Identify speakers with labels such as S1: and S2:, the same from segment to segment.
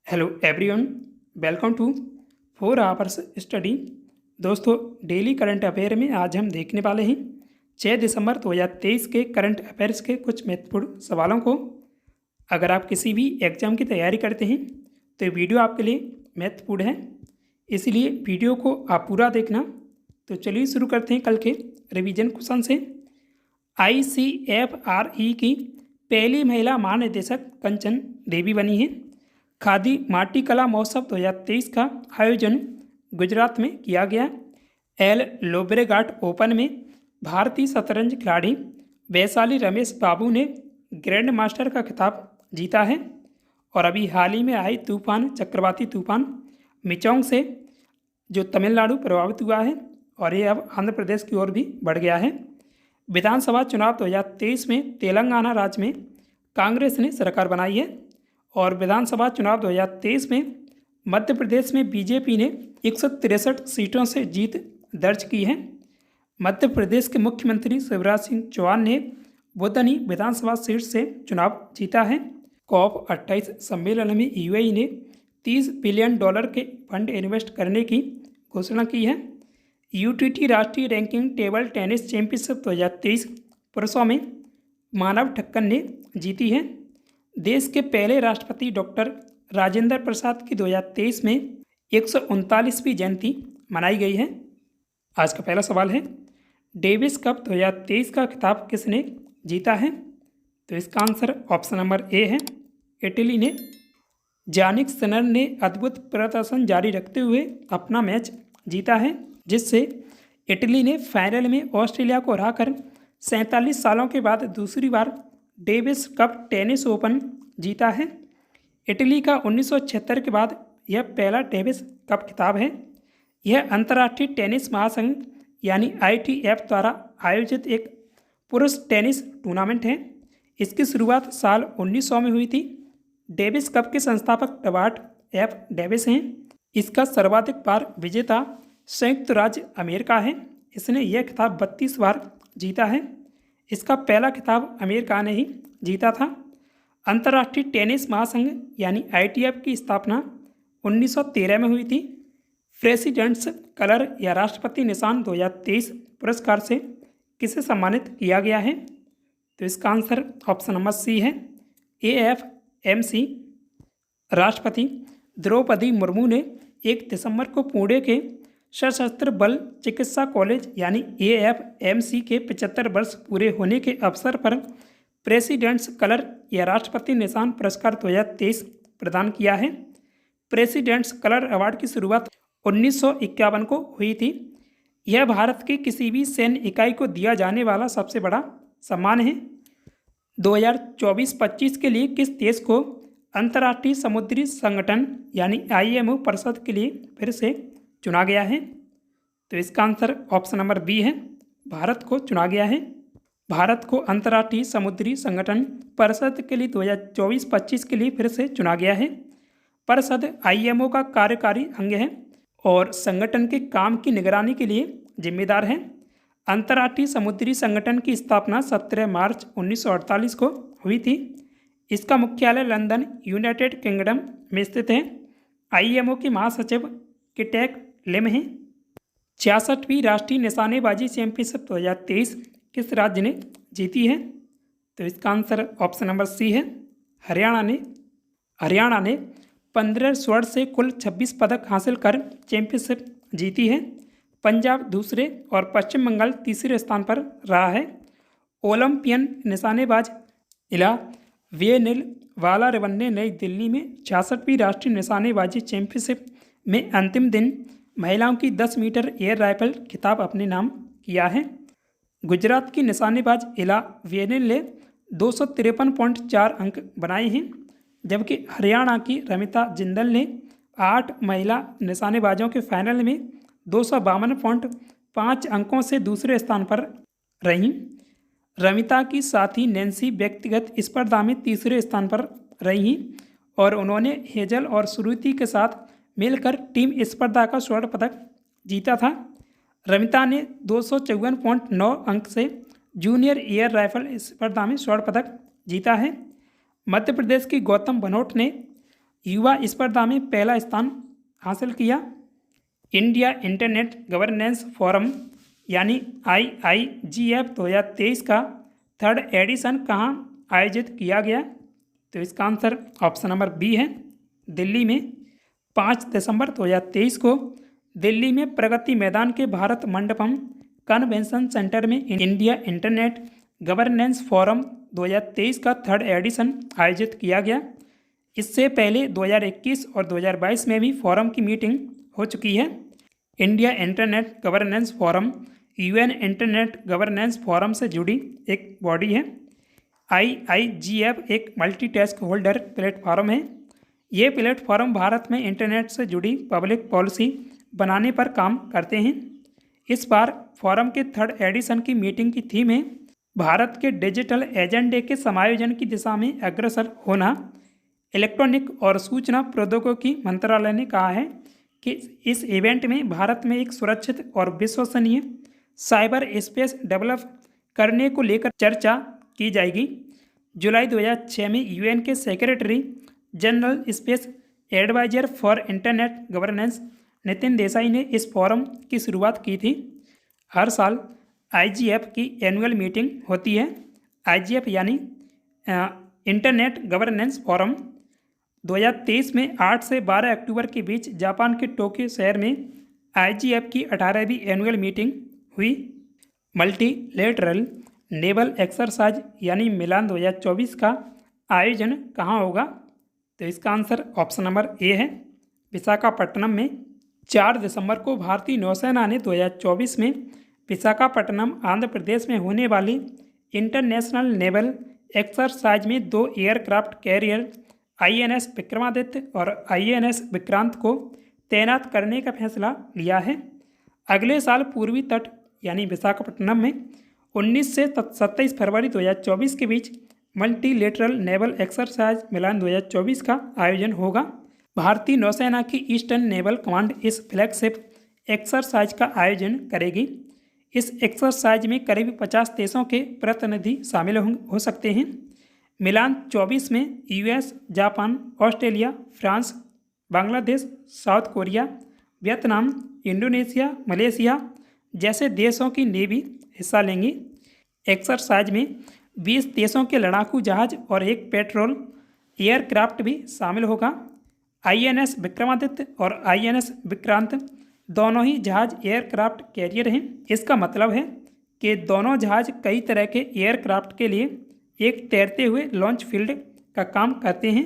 S1: Hello everyone, welcome to 4 hours study. दोस्तों, daily current affair में आज हम देखने वाले हैं 6 दिसंबर 2023 के करंट अफेयर्स के कुछ महत्वपूर्ण सवालों को। अगर आप किसी भी एग्जाम की तैयारी करते हैं तो ये वीडियो आपके लिए महत्वपूर्ण है, इसलिए वीडियो को आप पूरा देखना। तो चलिए शुरू करते हैं कल के रिवीजन क्वेश्चन से। ICFRE की पहली महिला महानिदेशक कंचन देवी बनी है। खादी माटी कला महोत्सव 2023 का आयोजन गुजरात में किया गया। एल लोब्रेगाट ओपन में भारतीय शतरंज खिलाड़ी वैशाली रमेश बाबू ने ग्रैंड मास्टर का खिताब जीता है। और अभी हाल ही में आई चक्रवाती तूफान मिचोंग से जो तमिलनाडु प्रभावित हुआ है और ये अब आंध्र प्रदेश की ओर भी बढ़ गया है। विधानसभा चुनाव 2023 में तेलंगाना राज्य में कांग्रेस ने सरकार बनाई है और विधानसभा चुनाव 2023 में मध्य प्रदेश में बीजेपी ने 163 सीटों से जीत दर्ज की है। मध्य प्रदेश के मुख्यमंत्री शिवराज सिंह चौहान ने बुधनी विधानसभा सीट से चुनाव जीता है। COP28 सम्मेलन में UAE ने $30 बिलियन के फंड इन्वेस्ट करने की घोषणा की है। UTT राष्ट्रीय रैंकिंग टेबल टेनिस चैंपियनशिप 2023 पुरुषों में मानव ठक्कर ने जीती है। देश के पहले राष्ट्रपति डॉक्टर राजेंद्र प्रसाद की 2023 में 139वीं जयंती मनाई गई है। आज का पहला सवाल है, डेविस कप 2023 का खिताब किसने जीता है? तो इसका आंसर ऑप्शन नंबर ए है, इटली ने। जानिक सिनर ने अद्भुत प्रदर्शन जारी रखते हुए अपना मैच जीता है, जिससे इटली ने फाइनल में ऑस्ट्रेलिया को हराकर 47 सालों के बाद दूसरी बार डेविस कप टेनिस ओपन जीता है। इटली का 1976 के बाद यह पहला डेविस कप खिताब है। यह अंतर्राष्ट्रीय टेनिस महासंघ यानी ITF द्वारा आयोजित एक पुरुष टेनिस टूर्नामेंट है। इसकी शुरुआत साल 1900 में हुई थी। डेविस कप के संस्थापक रॉबर्ट F डेविस हैं। इसका सर्वाधिक बार विजेता संयुक्त राज्य अमेरिका है। इसने यह खिताब 32 बार जीता है। इसका पहला खिताब अमेरिका ने ही जीता था। अंतर्राष्ट्रीय टेनिस महासंघ यानी ITF की स्थापना 1913 में हुई थी। प्रेसिडेंट्स कलर या राष्ट्रपति निशान 2023 पुरस्कार से किसे सम्मानित किया गया है? तो इसका आंसर ऑप्शन नंबर सी है, AFMC। राष्ट्रपति द्रौपदी मुर्मू ने 1 दिसंबर को पुणे के सशस्त्र बल चिकित्सा कॉलेज यानी AFMC के 75 वर्ष पूरे होने के अवसर पर प्रेसिडेंट्स कलर या राष्ट्रपति निशान पुरस्कार 2023 प्रदान किया है। प्रेसिडेंट्स कलर अवार्ड की शुरुआत 1951 को हुई थी। यह भारत की किसी भी सैन्य इकाई को दिया जाने वाला सबसे बड़ा सम्मान है। 2024-25 के लिए किस देश को अंतर्राष्ट्रीय समुद्री संगठन यानी IMO परिषद के लिए फिर से चुना गया है? तो इसका आंसर ऑप्शन नंबर बी है, भारत को चुना गया है। भारत को अंतर्राष्ट्रीय समुद्री संगठन परिषद के लिए 2024-25 के लिए फिर से चुना गया है। परिषद IMO का कार्यकारी अंग है और संगठन के काम की निगरानी के लिए जिम्मेदार है। अंतर्राष्ट्रीय समुद्री संगठन की स्थापना 17 मार्च 1948 को हुई थी। इसका मुख्यालय लंदन, यूनाइटेड किंगडम में स्थित है। IMO के महासचिव किटेक लिम हैं। 66वीं राष्ट्रीय निशानेबाजी चैंपियनशिप 2023 किस राज्य ने जीती है? तो इसका आंसर ऑप्शन नंबर सी है, हरियाणा ने 15 स्वर्ण से कुल 26 पदक हासिल कर चैंपियनशिप जीती है। पंजाब दूसरे और पश्चिम बंगाल तीसरे स्थान पर रहा है। ओलंपियन निशानेबाज इला वेनिल वालारिवन ने नई दिल्ली में 66वीं राष्ट्रीय निशानेबाजी चैंपियनशिप में अंतिम दिन महिलाओं की 10 मीटर एयर राइफल खिताब अपने नाम किया है। गुजरात की निशानेबाज इला वेनिल ने 253.4 अंक बनाए हैं, जबकि हरियाणा की रमिता जिंदल ने 8 महिला निशानेबाजों के फाइनल में 252.5 अंकों से दूसरे स्थान पर रहीं। रमिता की साथी नैन्सी व्यक्तिगत स्पर्धा में तीसरे स्थान पर रहीं और उन्होंने हेजल और श्रुति के साथ मिलकर टीम स्पर्धा का स्वर्ण पदक जीता था। रमिता ने 254.9 अंक से जूनियर एयर राइफल स्पर्धा में स्वर्ण पदक जीता है। मध्य प्रदेश की गौतम भनोट ने युवा स्पर्धा में पहला स्थान हासिल किया। इंडिया इंटरनेट गवर्नेंस फोरम यानी IIGF 2023 का थर्ड एडिशन कहाँ आयोजित किया गया? तो इसका आंसर ऑप्शन नंबर बी है, दिल्ली में। 5 दिसंबर 2023 को दिल्ली में प्रगति मैदान के भारत मंडपम कन्वेंशन सेंटर में इंडिया इंटरनेट गवर्नेंस फोरम 2023 का थर्ड एडिशन आयोजित किया गया। इससे पहले 2021 और 2022 में भी फोरम की मीटिंग हो चुकी है। India internet governance forum UN internet governance forum से जुड़ी एक बॉडी है। IIGF एक मल्टीटास्क होल्डर प्लेटफॉर्म है। ये प्लेटफॉर्म भारत में इंटरनेट से जुड़ी पब्लिक पॉलिसी बनाने पर काम करते हैं। इस बार फोरम के थर्ड एडिशन की मीटिंग की थीम है भारत के डिजिटल एजेंडे के समायोजन की दिशा में अग्रसर होना। इलेक्ट्रॉनिक और सूचना प्रौद्योगिकी मंत्रालय ने कहा है कि इस इवेंट में भारत में एक सुरक्षित और विश्वसनीय साइबर स्पेस डेवलप करने को लेकर चर्चा की जाएगी। जुलाई 2006 में UN के secretary general space adviser for internet governance Nitin Desai ने इस फोरम की शुरुआत की थी। हर साल IGF की एनुअल मीटिंग होती है। IGF यानी इंटरनेट गवर्नेंस फोरम 2023 में 8 से 12 अक्टूबर के बीच जापान के टोक्यो शहर में IGF की 18वीं एनुअल मीटिंग हुई। मल्टीलेटरल नेवल एक्सरसाइज यानी मिलान 2024 का आयोजन कहाँ होगा? तो इसका आंसर ऑप्शन नंबर ए है, विशाखापट्टनम में। 4 दिसंबर को भारतीय नौसेना ने 2024 में विशाखापट्टनम आंध्र प्रदेश में होने वाली इंटरनेशनल नेवल एक्सरसाइज में 2 एयरक्राफ्ट कैरियर INS विक्रमादित्य और INS विक्रांत को तैनात करने का फैसला लिया है। अगले साल पूर्वी तट यानी विशाखापट्टनम में 19 से 27 फरवरी 2024 के बीच मल्टीलेटरल नेवल एक्सरसाइज मिलान 2024 का आयोजन होगा। भारतीय नौसेना की ईस्टर्न नेवल कमांड इस फ्लैगशिप एक्सरसाइज का आयोजन करेगी। इस एक्सरसाइज में करीब 50 देशों के प्रतिनिधि शामिल हो सकते हैं। मिलान 24 में US, Japan, Australia, France, Bangladesh, south Korea, Vietnam, Indonesia, Malaysia जैसे देशों की नेवी हिस्सा लेंगी। एक्सरसाइज में 20 देशों के लड़ाकू जहाज और एक पेट्रोल एयरक्राफ्ट भी शामिल होगा। INS विक्रमादित्य और INS विक्रांत दोनों ही जहाज एयरक्राफ्ट कैरियर हैं। इसका मतलब है कि दोनों जहाज कई तरह के एयरक्राफ्ट के लिए एक तैरते हुए लॉन्च फील्ड का काम करते हैं।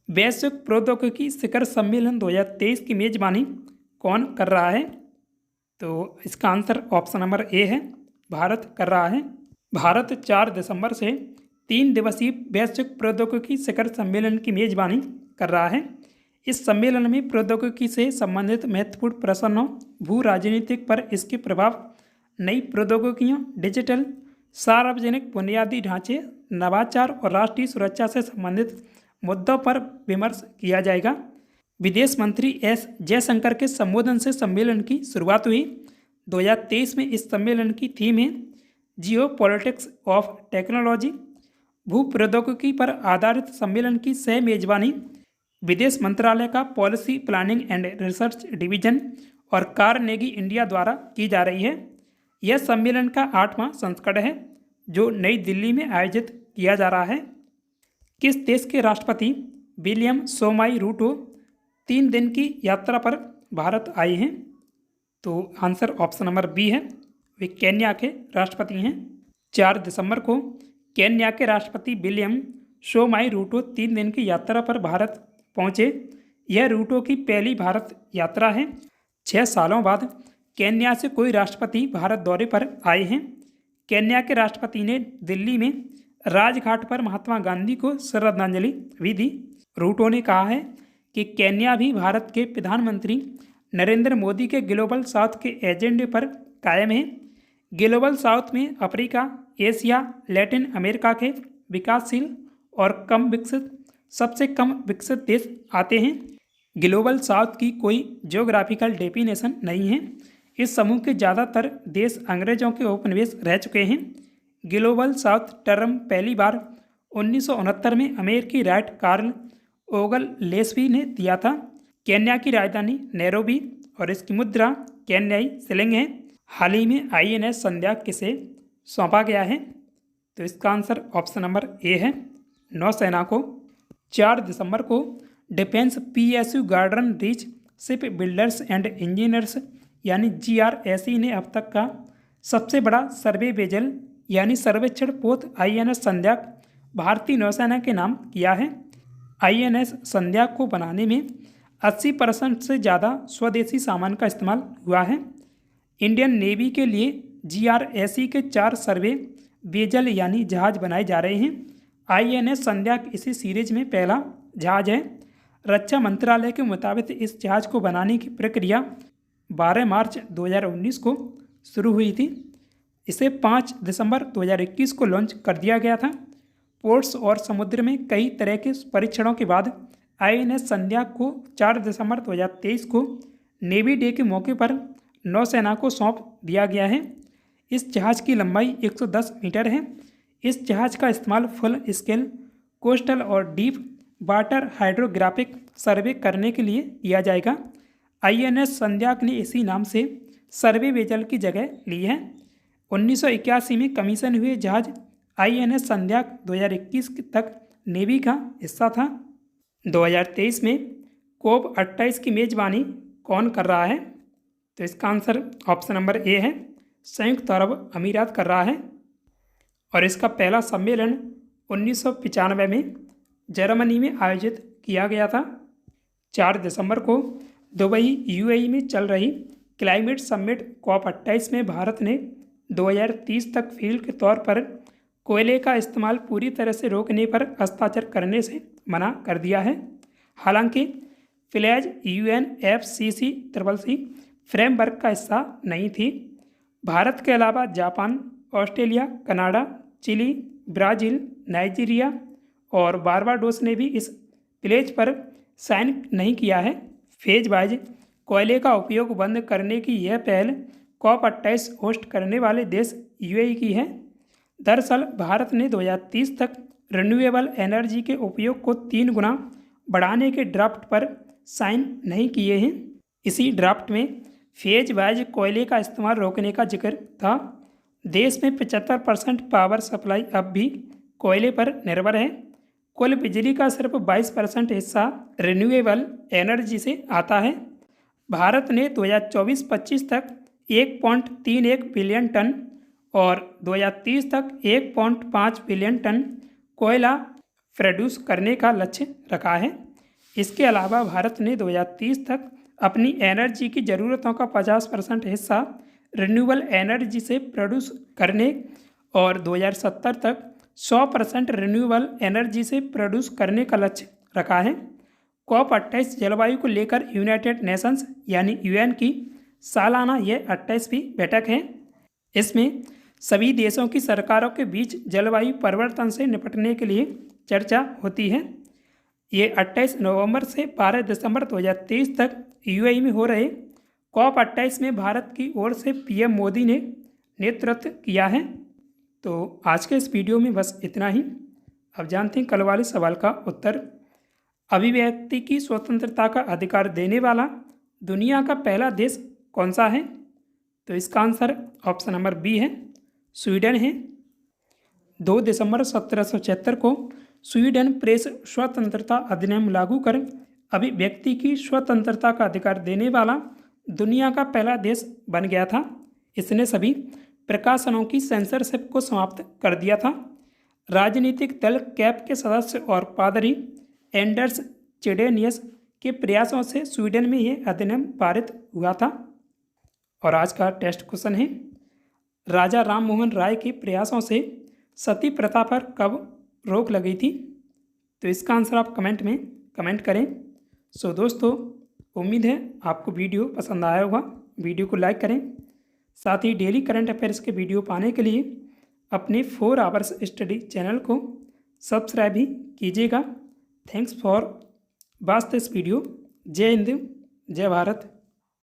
S1: वैश्विक प्रौद्योगिकी शिखर सम्मेलन 2023 की मेजबानी कौन कर रहा है? तो इसका आंसर ऑप्शन नंबर ए है, भारत कर रहा है। भारत 4 दिसंबर से 3 दिवसीय वैश्विक प्रौद्योगिकी शिखर सम्मेलन की मेजबानी कर रहा है। इस सम्मेलन में प्रौद्योगिकी से संबंधित महत्वपूर्ण प्रश्नों, भू राजनीतिक पर इसके प्रभाव, नई प्रौद्योगिकियों, डिजिटल सार्वजनिक बुनियादी ढांचे, नवाचार और राष्ट्रीय सुरक्षा से संबंधित मुद्दों पर विमर्श किया जाएगा। विदेश मंत्री S जयशंकर के संबोधन से सम्मेलन की शुरुआत हुई। 2023 में इस सम्मेलन की थीम है जियो पॉलिटिक्स ऑफ टेक्नोलॉजी। भू प्रौद्योगिकी पर आधारित सम्मेलन की सह मेजबानी विदेश मंत्रालय का policy planning and research division और कार्नेगी इंडिया द्वारा की जा रही है। यह सम्मेलन का 8वां संस्करण है जो नई दिल्ली में आयोजित किया जा रहा है। किस देश के राष्ट्रपति विलियम सोमाई रूटो 3 दिन की यात्रा पर भारत आए हैं? तो आंसर ऑप्शन नंबर बी है, वे केन्या के राष्ट्रपति हैं। 4 दिसंबर को केन्या के राष्ट्रपति विलियम सोमाई रूटो 3 दिन की यात्रा पर भारत पहुँचे। यह रूटो की पहली भारत यात्रा है। 6 सालों बाद केन्या से कोई राष्ट्रपति भारत दौरे पर आए हैं। केन्या के राष्ट्रपति ने दिल्ली में राजघाट पर महात्मा गांधी को श्रद्धांजलि भी दी। रूटो ने कहा है कि केन्या भी भारत के प्रधानमंत्री नरेंद्र मोदी के ग्लोबल साउथ के एजेंडे पर कायम है। ग्लोबल साउथ में अफ्रीका, एशिया, लैटिन अमेरिका के विकासशील और सबसे कम विकसित देश आते हैं। ग्लोबल साउथ की कोई ज्योग्राफिकल डेफिनेशन नहीं है। इस समूह के ज़्यादातर देश अंग्रेजों के उपनिवेश रह चुके हैं। ग्लोबल साउथ टर्म पहली बार 1969 में अमेरिकी राइट कार्ल ओगल लेस्वी ने दिया था। केन्या की राजधानी नैरोबी और इसकी मुद्रा केन्याई शिलिंग है। हाल ही में INS संध्या किसे सौंपा गया है? तो इसका आंसर ऑप्शन नंबर ए है, नौसेना को। 4 दिसंबर को defence PSU garden reach ship builders and engineers यानी GRSE ने अब तक का सबसे बड़ा सर्वे वेजल यानी सर्वेक्षण पोत INS संध्या भारतीय नौसेना के नाम किया है। INS संध्या को बनाने में 80% से ज़्यादा स्वदेशी सामान का इस्तेमाल हुआ है। इंडियन नेवी के लिए GRSE के 4 सर्वे वेजल यानी जहाज बनाए जा रहे हैं। INS संध्या इसी सीरीज में पहला जहाज है। रक्षा मंत्रालय के मुताबिक इस जहाज को बनाने की प्रक्रिया 12 मार्च 2019 को शुरू हुई थी। इसे 5 दिसंबर 2021 को लॉन्च कर दिया गया था। पोर्ट्स और समुद्र में कई तरह के परीक्षणों के बाद INS संध्या को 4 दिसंबर 2023 को नेवी डे के मौके पर नौसेना को सौंप दिया गया है। इस जहाज की लंबाई 110 मीटर है। इस जहाज का इस्तेमाल फुल स्केल कोस्टल और डीप वाटर हाइड्रोग्राफिक सर्वे करने के लिए किया जाएगा। INS संध्या ने इसी नाम से सर्वे वेजल की जगह ली है। 1981 में कमीशन हुए जहाज INS संध्या 2021 तक नेवी का हिस्सा था। 2023 में COP28 की मेजबानी कौन कर रहा है? तो इसका आंसर ऑप्शन नंबर ए है, संयुक्त अरब अमीरात कर रहा है। और इसका पहला सम्मेलन 1995 में जर्मनी में आयोजित किया गया था। 4 दिसंबर को दुबई UAE में चल रही क्लाइमेट समिट COP28 में भारत ने 2030 तक फील्ड के तौर पर कोयले का इस्तेमाल पूरी तरह से रोकने पर हस्ताक्षर करने से मना कर दिया है। हालांकि फ्लैज UNFCCC फ्रेमवर्क का हिस्सा नहीं थी। भारत के अलावा Japan, Australia, Canada, Chile, Brazil, Nigeria और बारबाडोस ने भी इस प्लेज पर साइन नहीं किया है। फेज वाइज कोयले का उपयोग बंद करने की यह पहल COP28 होस्ट करने वाले देश UAE की है। दरअसल भारत ने 2030 तक रिन्यूएबल एनर्जी के उपयोग को 3 गुना बढ़ाने के ड्राफ्ट पर साइन नहीं किए हैं। इसी ड्राफ्ट में फेज वाइज कोयले का इस्तेमाल रोकने का जिक्र था। देश में 75% पावर सप्लाई अब भी कोयले पर निर्भर है। कुल बिजली का सिर्फ 22% हिस्सा रिन्यूएबल एनर्जी से आता है। भारत ने 2024-25 तक 1.31 बिलियन टन और 2030 तक 1.5 बिलियन टन कोयला प्रोड्यूस करने का लक्ष्य रखा है। इसके अलावा भारत ने 2030 तक अपनी एनर्जी की ज़रूरतों का 50% हिस्सा रिन्यूएबल एनर्जी से प्रोड्यूस करने और 2070 तक 100% रिन्यूएबल एनर्जी से प्रोड्यूस करने का लक्ष्य रखा है। COP28 जलवायु को लेकर यूनाइटेड नेशंस यानी UN की सालाना यह 28वीं बैठक है। इसमें सभी देशों की सरकारों के बीच जलवायु परिवर्तन से निपटने के लिए चर्चा होती है। ये 28 नवंबर से 12 दिसंबर 2023 तक UAE में हो रहे COP28 में भारत की ओर से PM मोदी ने नेतृत्व किया है। तो आज के इस वीडियो में बस इतना ही। अब जानते हैं कल वाले सवाल का उत्तर। अभिव्यक्ति की स्वतंत्रता का अधिकार देने वाला दुनिया का पहला देश कौन सा है? तो इसका आंसर ऑप्शन नंबर बी है, स्वीडन है। 2 दिसंबर 1776 को स्वीडन प्रेस स्वतंत्रता अधिनियम लागू कर अभिव्यक्ति की स्वतंत्रता का अधिकार देने वाला दुनिया का पहला देश बन गया था। इसने सभी प्रकाशनों की सेंसरशिप को समाप्त कर दिया था। राजनीतिक दल कैप के सदस्य और पादरी एंडर्स चेडेनियस के प्रयासों से स्वीडन में यह अधिनियम पारित हुआ था। और आज का टेस्ट क्वेश्चन है, राजा राम मोहन राय के प्रयासों से सती प्रथा पर कब रोक लगी थी? तो इसका आंसर आप कमेंट में कमेंट करें। सो दोस्तों, उम्मीद है आपको वीडियो पसंद आया होगा। वीडियो को लाइक करें। साथ ही डेली करंट अफेयर्स के वीडियो पाने के लिए अपने 4 आवर्स स्टडी चैनल को सब्सक्राइब भी कीजिएगा। Thanks for watch this video. जय हिंद, जय भारत।